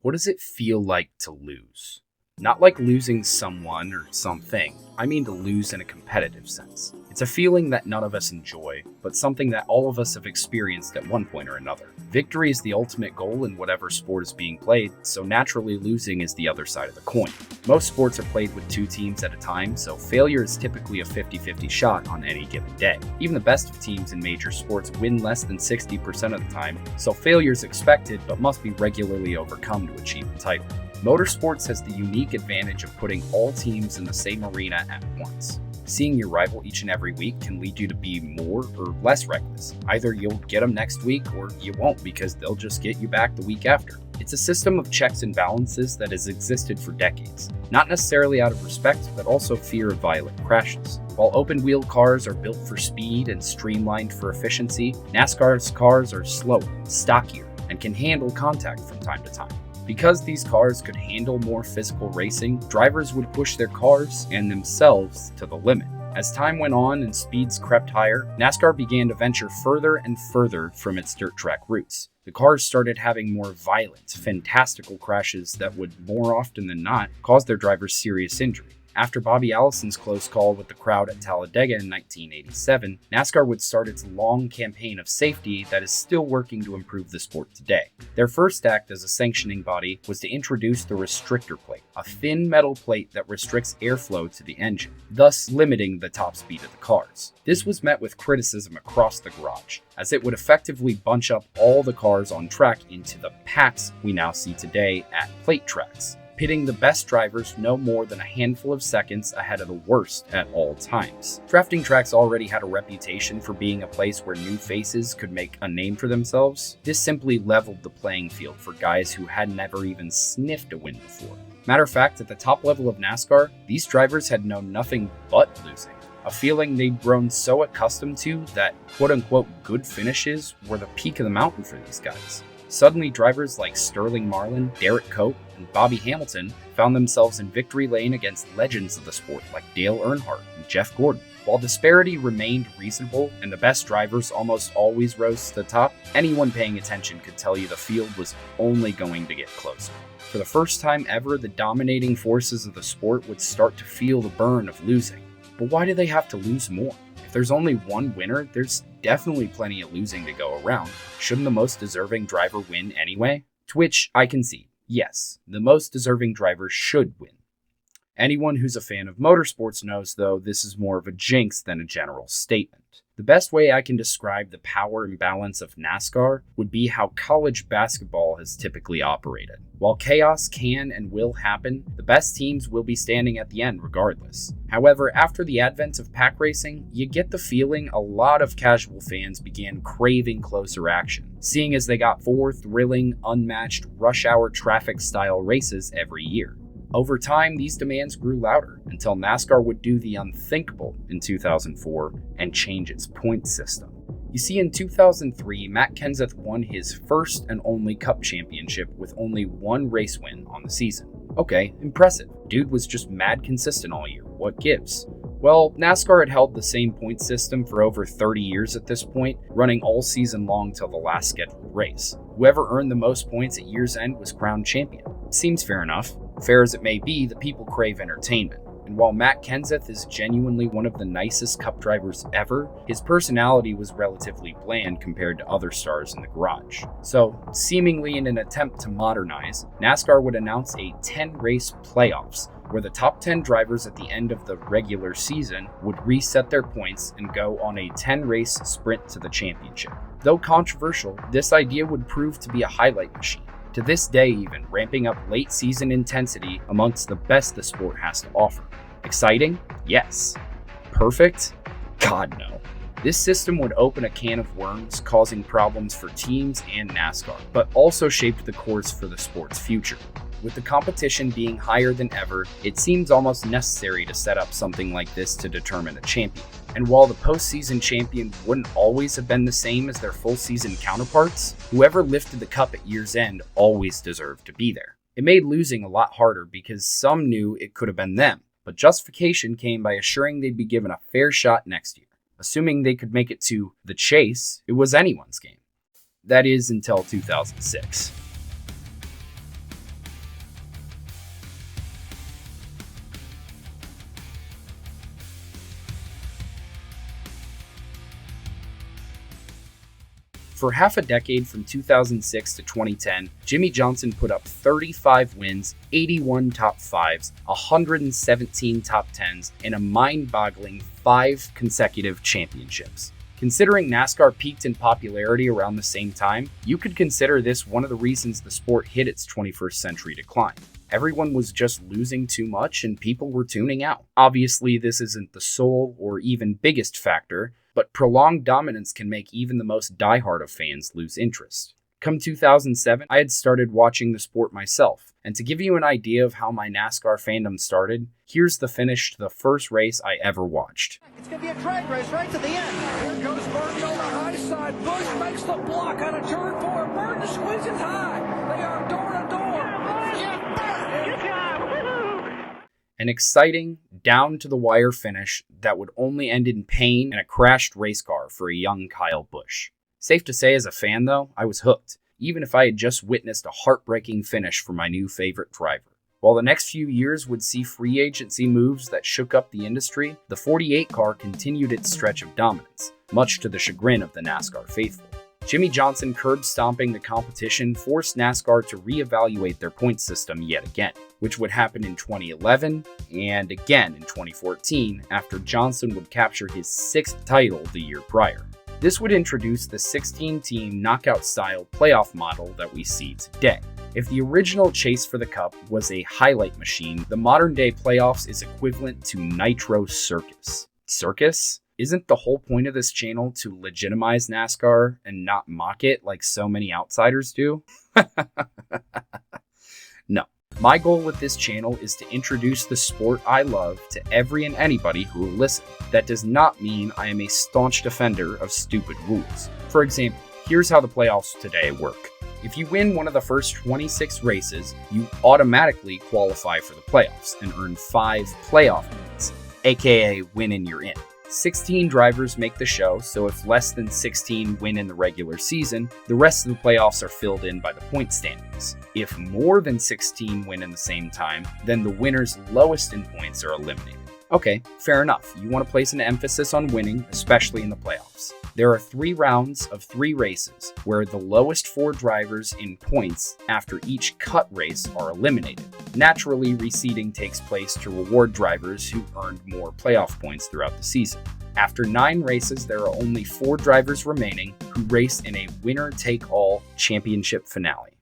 What does it feel like to lose? Not like losing someone or something. I mean to lose in a competitive sense. It's a feeling that none of us enjoy, but something that all of us have experienced at one point or another. Victory is the ultimate goal in whatever sport is being played, so naturally losing is the other side of the coin. Most sports are played with two teams at a time, so failure is typically a 50-50 shot on any given day. Even the best of teams in major sports win less than 60% of the time, so failure is expected but must be regularly overcome to achieve the title. Motorsports has the unique advantage of putting all teams in the same arena at once. Seeing your rival each and every week can lead you to be more or less reckless. Either you'll get them next week or you won't because they'll just get you back the week after. It's a system of checks and balances that has existed for decades, not necessarily out of respect, but also fear of violent crashes. While open-wheel cars are built for speed and streamlined for efficiency, NASCAR's cars are slower, stockier, and can handle contact from time to time. Because these cars could handle more physical racing, drivers would push their cars and themselves to the limit. As time went on and speeds crept higher, NASCAR began to venture further and further from its dirt track roots. The cars started having more violent, fantastical crashes that would, more often than not, cause their drivers serious injury. After Bobby Allison's close call with the crowd at Talladega in 1987, NASCAR would start its long campaign of safety that is still working to improve the sport today. Their first act as a sanctioning body was to introduce the restrictor plate, a thin metal plate that restricts airflow to the engine, thus limiting the top speed of the cars. This was met with criticism across the garage, as it would effectively bunch up all the cars on track into the packs we now see today at plate tracks, pitting the best drivers no more than a handful of seconds ahead of the worst at all times. Drafting tracks already had a reputation for being a place where new faces could make a name for themselves. This simply leveled the playing field for guys who had never even sniffed a win before. Matter of fact, at the top level of NASCAR, these drivers had known nothing but losing. A feeling they'd grown so accustomed to that quote-unquote good finishes were the peak of the mountain for these guys. Suddenly, drivers like Sterling Marlin, Derek Cope, and Bobby Hamilton found themselves in victory lane against legends of the sport like Dale Earnhardt and Jeff Gordon. While disparity remained reasonable and the best drivers almost always rose to the top, anyone paying attention could tell you the field was only going to get closer. For the first time ever, the dominating forces of the sport would start to feel the burn of losing. But why do they have to lose more? If there's only one winner, there's definitely plenty of losing to go around. Shouldn't the most deserving driver win anyway? To which I concede, yes, the most deserving driver should win. Anyone who's a fan of motorsports knows, though, this is more of a jinx than a general statement. The best way I can describe the power imbalance of NASCAR would be how college basketball has typically operated. While chaos can and will happen, the best teams will be standing at the end regardless. However, after the advent of pack racing, you get the feeling a lot of casual fans began craving closer action, seeing as they got 4 thrilling, unmatched, rush-hour traffic-style races every year. Over time, these demands grew louder until NASCAR would do the unthinkable in 2004 and change its point system. You see, in 2003, Matt Kenseth won his first and only Cup championship with only one race win on the season. Okay, impressive. Dude was just mad consistent all year. What gives? Well, NASCAR had held the same point system for over 30 years at this point, running all season long till the last scheduled race. Whoever earned the most points at year's end was crowned champion. Seems fair enough. Fair as it may be, the people crave entertainment. And while Matt Kenseth is genuinely one of the nicest Cup drivers ever, his personality was relatively bland compared to other stars in the garage. So, seemingly in an attempt to modernize, NASCAR would announce a 10-race playoffs, where the top 10 drivers at the end of the regular season would reset their points and go on a 10-race sprint to the championship. Though controversial, this idea would prove to be a highlight machine. To this day even, ramping up late season intensity amongst the best the sport has to offer. Exciting? Yes. Perfect? God no. This system would open a can of worms, causing problems for teams and NASCAR, but also shaped the course for the sport's future. With the competition being higher than ever, it seems almost necessary to set up something like this to determine a champion. And while the postseason champion wouldn't always have been the same as their full season counterparts, whoever lifted the cup at year's end always deserved to be there. It made losing a lot harder because some knew it could have been them, but justification came by assuring they'd be given a fair shot next year. Assuming they could make it to the chase, it was anyone's game. That is until 2006. For half a decade from 2006 to 2010, Jimmie Johnson put up 35 wins, 81 top 5s, 117 top 10s, and a mind-boggling 5 consecutive championships. Considering NASCAR peaked in popularity around the same time, you could consider this one of the reasons the sport hit its 21st century decline. Everyone was just losing too much and people were tuning out. Obviously, this isn't the sole or even biggest factor, but prolonged dominance can make even the most diehard of fans lose interest. Come 2007, I had started watching the sport myself, and to give you an idea of how my NASCAR fandom started, here's the finish to the first race I ever watched. It's going to be a drag race right to the end. Here goes Burton on the high side. Bush makes the block out of turn 4. Burton squeezes high. They are door to door. An exciting, down-to-the-wire finish that would only end in pain and a crashed race car for a young Kyle Busch. Safe to say, as a fan, though, I was hooked, even if I had just witnessed a heartbreaking finish for my new favorite driver. While the next few years would see free agency moves that shook up the industry, the 48 car continued its stretch of dominance, much to the chagrin of the NASCAR faithful. Jimmie Johnson curb-stomping the competition forced NASCAR to reevaluate their point system yet again, which would happen in 2011 and again in 2014 after Johnson would capture his 6th title the year prior. This would introduce the 16-team knockout-style playoff model that we see today. If the original chase for the Cup was a highlight machine, the modern-day playoffs is equivalent to Nitro Circus. Circus? Isn't the whole point of this channel to legitimize NASCAR and not mock it like so many outsiders do? No. My goal with this channel is to introduce the sport I love to every and anybody who will listen. That does not mean I am a staunch defender of stupid rules. For example, here's how the playoffs today work. If you win one of the first 26 races, you automatically qualify for the playoffs and earn 5 playoff points, aka win and you're in. 16 drivers make the show, so if less than 16 win in the regular season, the rest of the playoffs are filled in by the point standings. If more than 16 win in the same time, then the winners lowest in points are eliminated. Okay, fair enough. You want to place an emphasis on winning, especially in the playoffs. There are 3 rounds of 3 races, where the lowest 4 drivers in points after each cut race are eliminated. Naturally, reseeding takes place to reward drivers who earned more playoff points throughout the season. After 9 races, there are only 4 drivers remaining who race in a winner-take-all championship finale.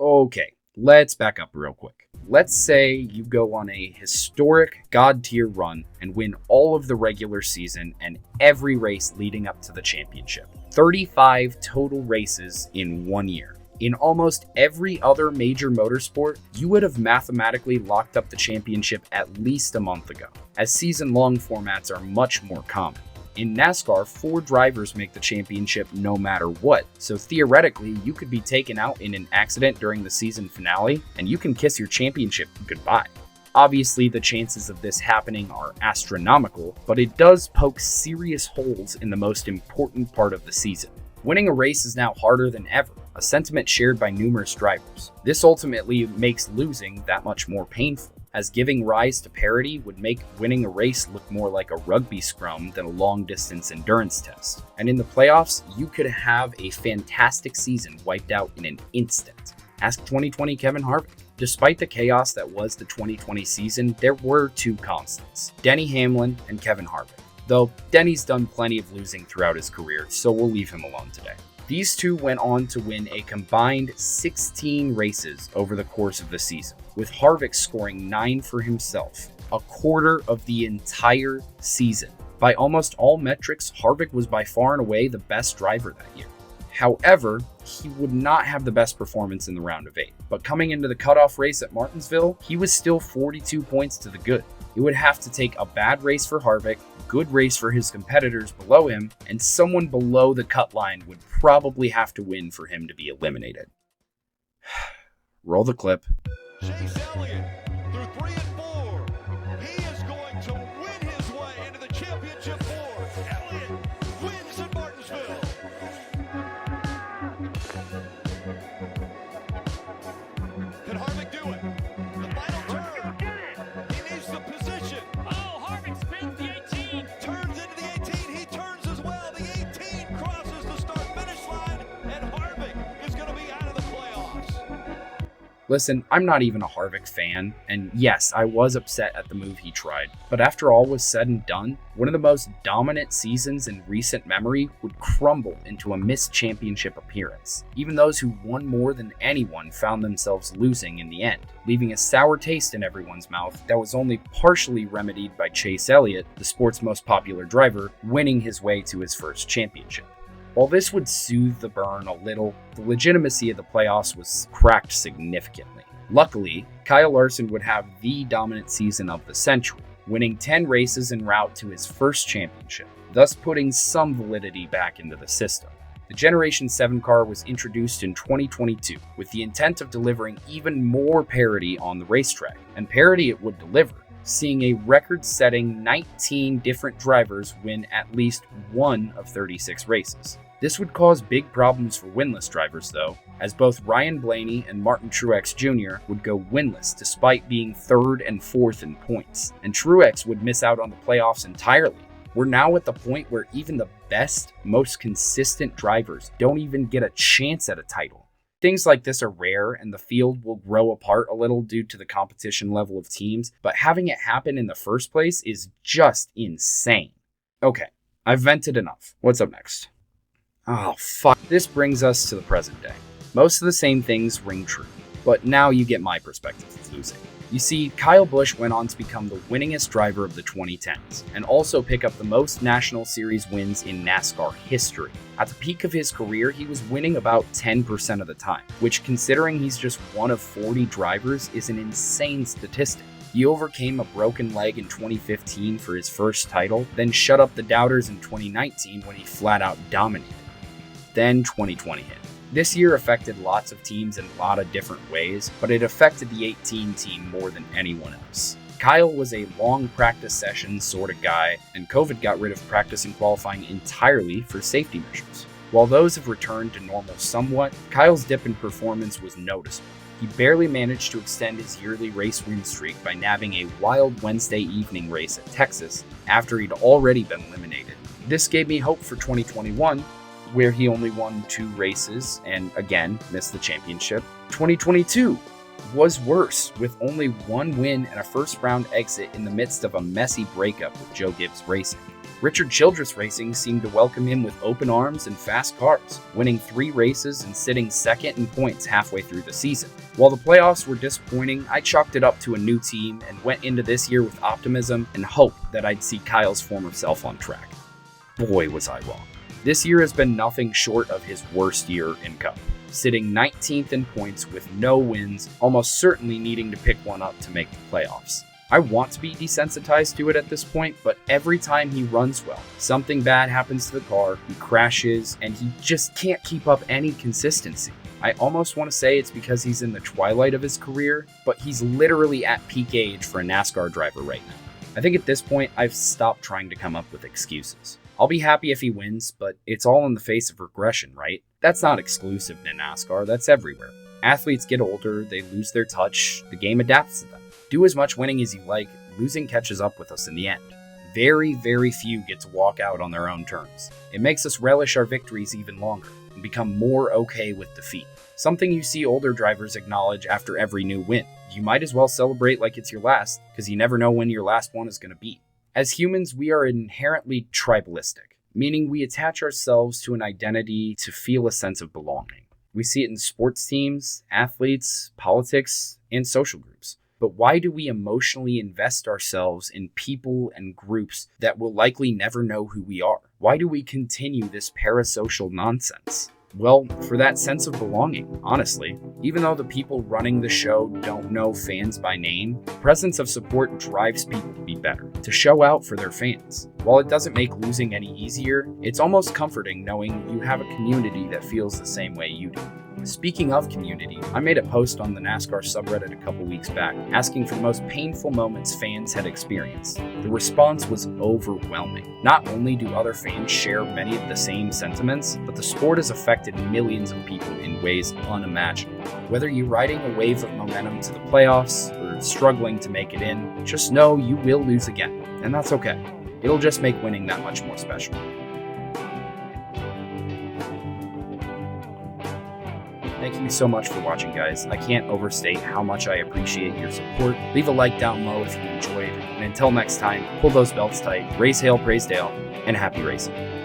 Okay, let's back up real quick. Let's say you go on a historic God-tier run and win all of the regular season and every race leading up to the championship. 35 total races in 1 year. In almost every other major motorsport, you would have mathematically locked up the championship at least a month ago, as season-long formats are much more common. In NASCAR, 4 drivers make the championship no matter what, so theoretically, you could be taken out in an accident during the season finale, and you can kiss your championship goodbye. Obviously, the chances of this happening are astronomical, but it does poke serious holes in the most important part of the season. Winning a race is now harder than ever, a sentiment shared by numerous drivers. This ultimately makes losing that much more painful, as giving rise to parity would make winning a race look more like a rugby scrum than a long-distance endurance test. And in the playoffs, you could have a fantastic season wiped out in an instant. Ask 2020 Kevin Harvick. Despite the chaos that was the 2020 season, there were 2 constants, Denny Hamlin and Kevin Harvick. Though Denny's done plenty of losing throughout his career, so we'll leave him alone today. These 2 went on to win a combined 16 races over the course of the season, with Harvick scoring 9 for himself, a quarter of the entire season. By almost all metrics, Harvick was by far and away the best driver that year. However, he would not have the best performance in the round of 8, but coming into the cutoff race at Martinsville, he was still 42 points to the good. It would have to take a bad race for Harvick, good race for his competitors below him, and someone below the cut line would probably have to win for him to be eliminated. Roll the clip. Chase Elliott through 3 and 4. He is going to win his way into the championship board. Elliott wins in Martinsville. Can Harvick do it? The final turn. He needs the position. Oh, Harvick spins the 18. Turns into the 18. He turns as well. The 18 crosses the start-finish line. Listen, I'm not even a Harvick fan, and yes, I was upset at the move he tried, but after all was said and done, one of the most dominant seasons in recent memory would crumble into a missed championship appearance. Even those who won more than anyone found themselves losing in the end, leaving a sour taste in everyone's mouth that was only partially remedied by Chase Elliott, the sport's most popular driver, winning his way to his first championship. While this would soothe the burn a little, the legitimacy of the playoffs was cracked significantly. Luckily, Kyle Larson would have the dominant season of the century, winning 10 races en route to his first championship, thus putting some validity back into the system. The Generation 7 car was introduced in 2022 with the intent of delivering even more parity on the racetrack, and parity it would deliver, seeing a record-setting 19 different drivers win at least one of 36 races. This would cause big problems for winless drivers though, as both Ryan Blaney and Martin Truex Jr. would go winless despite being 3rd and 4th in points, and Truex would miss out on the playoffs entirely. We're now at the point where even the best, most consistent drivers don't even get a chance at a title. Things like this are rare, and the field will grow apart a little due to the competition level of teams, but having it happen in the first place is just insane. Okay, I've vented enough. What's up next? Oh, fuck. This brings us to the present day. Most of the same things ring true, but now you get my perspective of losing. You see, Kyle Busch went on to become the winningest driver of the 2010s, and also pick up the most National Series wins in NASCAR history. At the peak of his career, he was winning about 10% of the time, which, considering he's just one of 40 drivers, is an insane statistic. He overcame a broken leg in 2015 for his first title, then shut up the doubters in 2019 when he flat out dominated. Then 2020 hit. This year affected lots of teams in a lot of different ways, but it affected the 18 team more than anyone else. Kyle was a long practice session sort of guy, and COVID got rid of practice and qualifying entirely for safety measures. While those have returned to normal somewhat, Kyle's dip in performance was noticeable. He barely managed to extend his yearly race win streak by nabbing a wild Wednesday evening race at Texas after he'd already been eliminated. This gave me hope for 2021, where he only won 2 races and again missed the championship. 2022 was worse, with only 1 win and a first round exit in the midst of a messy breakup with Joe Gibbs Racing. Richard Childress Racing seemed to welcome him with open arms and fast cars, winning 3 races and sitting second in points halfway through the season. While the playoffs were disappointing, I chalked it up to a new team and went into this year with optimism and hope that I'd see Kyle's former self on track. Boy, was I wrong. This year has been nothing short of his worst year in Cup, sitting 19th in points with no wins, almost certainly needing to pick one up to make the playoffs. I want to be desensitized to it at this point, but every time he runs well, something bad happens to the car, he crashes, and he just can't keep up any consistency. I almost want to say it's because he's in the twilight of his career, but he's literally at peak age for a NASCAR driver right now. I think at this point, I've stopped trying to come up with excuses. I'll be happy if he wins, but it's all in the face of regression, right? That's not exclusive to NASCAR, that's everywhere. Athletes get older, they lose their touch, the game adapts to them. Do as much winning as you like, losing catches up with us in the end. Very, very few get to walk out on their own terms. It makes us relish our victories even longer, and become more okay with defeat. Something you see older drivers acknowledge after every new win. You might as well celebrate like it's your last, because you never know when your last one is going to be. As humans, we are inherently tribalistic, meaning we attach ourselves to an identity to feel a sense of belonging. We see it in sports teams, athletes, politics, and social groups. But why do we emotionally invest ourselves in people and groups that will likely never know who we are? Why do we continue this parasocial nonsense? Well, for that sense of belonging, honestly. Even though the people running the show don't know fans by name, the presence of support drives people to be better, to show out for their fans. While it doesn't make losing any easier, it's almost comforting knowing you have a community that feels the same way you do. Speaking of community, I made a post on the NASCAR subreddit a couple weeks back, asking for the most painful moments fans had experienced. The response was overwhelming. Not only do other fans share many of the same sentiments, but the sport has affected millions of people in ways unimaginable. Whether you're riding a wave of momentum to the playoffs, or struggling to make it in, just know you will lose again, and that's okay. It'll just make winning that much more special. Thank you so much for watching, guys. I can't overstate how much I appreciate your support. Leave a like down below if you enjoyed. And until next time, pull those belts tight, race hail, praise Dale, and happy racing.